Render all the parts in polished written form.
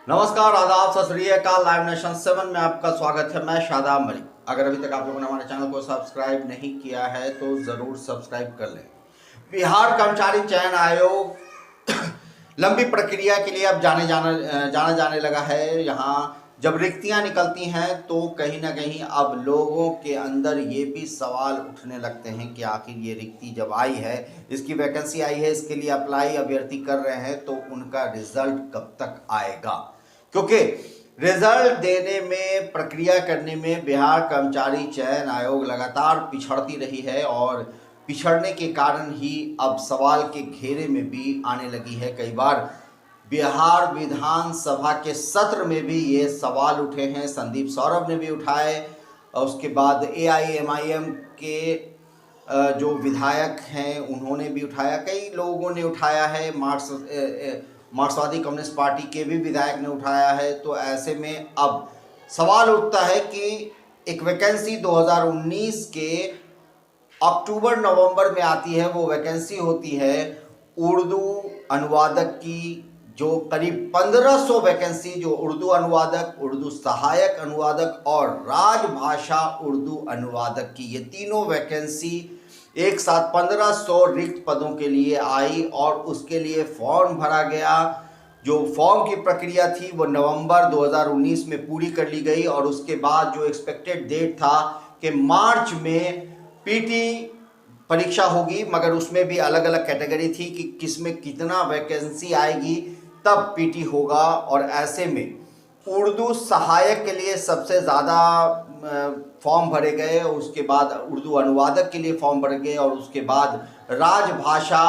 नमस्कार, आदाब, सत श्री अकाल। लाइव नेशन 7 में आपका स्वागत है। मैं शादाब मलिक। अगर अभी तक आप लोगों ने हमारे चैनल को सब्सक्राइब नहीं किया है तो ज़रूर सब्सक्राइब कर लें। बिहार कर्मचारी चयन आयोग लंबी प्रक्रिया के लिए अब जाना जाने लगा है। यहाँ जब रिक्तियां निकलती हैं तो कहीं ना कहीं अब लोगों के अंदर ये भी सवाल उठने लगते हैं कि आखिर ये रिक्ति जब आई है, इसकी वैकेंसी आई है, इसके लिए अप्लाई अभ्यर्थी कर रहे हैं तो उनका रिजल्ट कब तक आएगा। क्योंकि रिजल्ट देने में, प्रक्रिया करने में बिहार कर्मचारी चयन आयोग लगातार पिछड़ती रही है और पिछड़ने के कारण ही अब सवाल के घेरे में भी आने लगी है। कई बार बिहार विधानसभा के सत्र में भी ये सवाल उठे हैं। संदीप सौरभ ने भी उठाए और उसके बाद AIMIM के जो विधायक हैं उन्होंने भी उठाया, कई लोगों ने उठाया है। मार्क्सवादी कम्युनिस्ट पार्टी के भी विधायक ने उठाया है। तो ऐसे में अब सवाल उठता है कि एक वैकेंसी 2019 के अक्टूबर नवंबर में आती है, वो वैकेंसी होती है उर्दू अनुवादक की, जो करीब 1500 वैकेंसी जो उर्दू अनुवादक, उर्दू सहायक अनुवादक और राजभाषा उर्दू अनुवादक की, ये तीनों वैकेंसी एक साथ 1500 रिक्त पदों के लिए आई और उसके लिए फॉर्म भरा गया। जो फॉर्म की प्रक्रिया थी वो नवंबर 2019 में पूरी कर ली गई और उसके बाद जो एक्सपेक्टेड डेट था कि मार्च में PT परीक्षा होगी, मगर उसमें भी अलग अलग कैटेगरी थी कि किस में कितना वैकेंसी आएगी, तब PT होगा। और ऐसे में उर्दू सहायक के लिए सबसे ज़्यादा फॉर्म भरे गए, उसके बाद उर्दू अनुवादक के लिए फॉर्म भरे गए और उसके बाद राजभाषा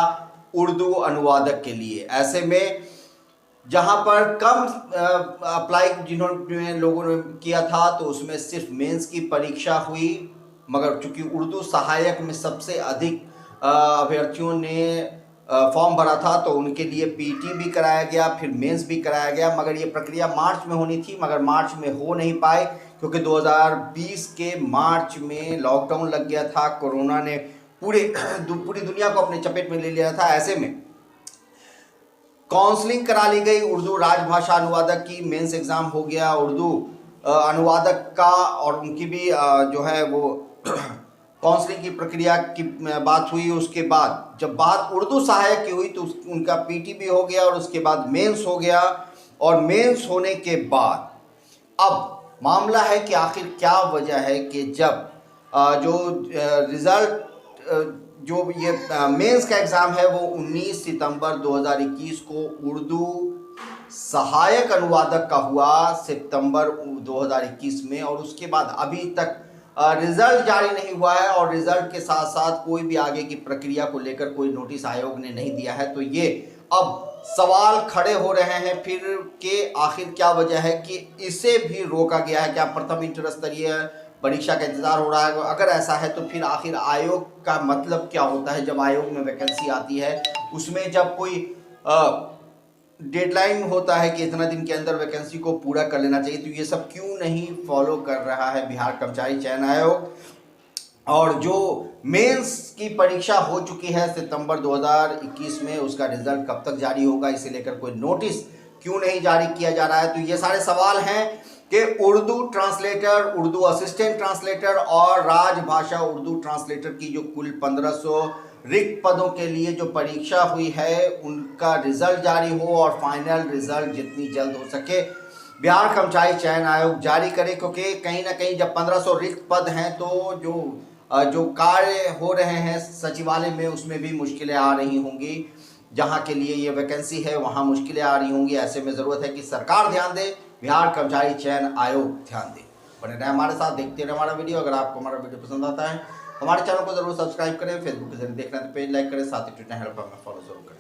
उर्दू अनुवादक के लिए। ऐसे में जहां पर कम अप्लाई जिन्होंने लोगों ने किया था तो उसमें सिर्फ मेंस की परीक्षा हुई, मगर चूंकि उर्दू सहायक में सबसे अधिक अभ्यर्थियों ने फॉर्म भरा था तो उनके लिए PT भी कराया गया, फिर मेंस भी कराया गया। मगर ये प्रक्रिया मार्च में होनी थी, मगर मार्च में हो नहीं पाए क्योंकि 2020 के मार्च में लॉकडाउन लग गया था। कोरोना ने पूरी दुनिया को अपने चपेट में ले लिया था। ऐसे में काउंसलिंग करा ली गई उर्दू राजभाषा अनुवादक की, मेंस एग्जाम हो गया उर्दू अनुवादक का और उनकी भी जो है वो काउंसलिंग की प्रक्रिया की बात हुई। उसके बाद जब बात उर्दू सहायक की हुई तो उनका PT भी हो गया और उसके बाद मेंस हो गया। और मेंस होने के बाद अब मामला है कि आखिर क्या वजह है कि जब जो रिजल्ट जो ये मेंस का एग्ज़ाम है वो 19 सितंबर 2021 को उर्दू सहायक अनुवादक का हुआ सितंबर 2021 में, और उसके बाद अभी तक रिजल्ट जारी नहीं हुआ है और रिजल्ट के साथ साथ कोई भी आगे की प्रक्रिया को लेकर कोई नोटिस आयोग ने नहीं दिया है। तो ये अब सवाल खड़े हो रहे हैं फिर कि आखिर क्या वजह है कि इसे भी रोका गया है। क्या प्रथम इंटर स्तरीय परीक्षा का इंतजार हो रहा है? अगर ऐसा है तो फिर आखिर आयोग का मतलब क्या होता है? जब आयोग में वैकेंसी आती है उसमें जब कोई डेडलाइन होता है कि इतना दिन के अंदर वैकेंसी को पूरा कर लेना चाहिए, तो ये सब क्यों नहीं फॉलो कर रहा है बिहार कर्मचारी चयन आयोग? और जो मेंस की परीक्षा हो चुकी है सितंबर 2021 में, उसका रिजल्ट कब तक जारी होगा, इसे लेकर कोई नोटिस क्यों नहीं जारी किया जा रहा है? तो ये सारे सवाल हैं कि Urdu translator, Urdu assistant translator और राजभाषा उर्दू ट्रांसलेटर की जो कुल 1500 रिक्त पदों के लिए जो परीक्षा हुई है उनका रिजल्ट जारी हो और फाइनल रिजल्ट जितनी जल्द हो सके बिहार कर्मचारी चयन आयोग जारी करे। क्योंकि कहीं ना कहीं जब 1500 रिक्त पद हैं तो जो कार्य हो रहे हैं सचिवालय में उसमें भी मुश्किलें आ रही होंगी। जहां के लिए ये वैकेंसी है वहां मुश्किलें आ रही होंगी। ऐसे में ज़रूरत है कि सरकार ध्यान दे, बिहार कर्मचारी चयन आयोग ध्यान दे। बने रहे हमारे साथ, देखते रहे हमारा वीडियो। अगर आपको हमारा वीडियो पसंद आता है हमारे चैनल को जरूर सब्सक्राइब करें, फेसबुक के जरिए देखना तो पेज लाइक करें, साथ ही ट्विटर हैंडल पर हमें फॉलो जरूर करें।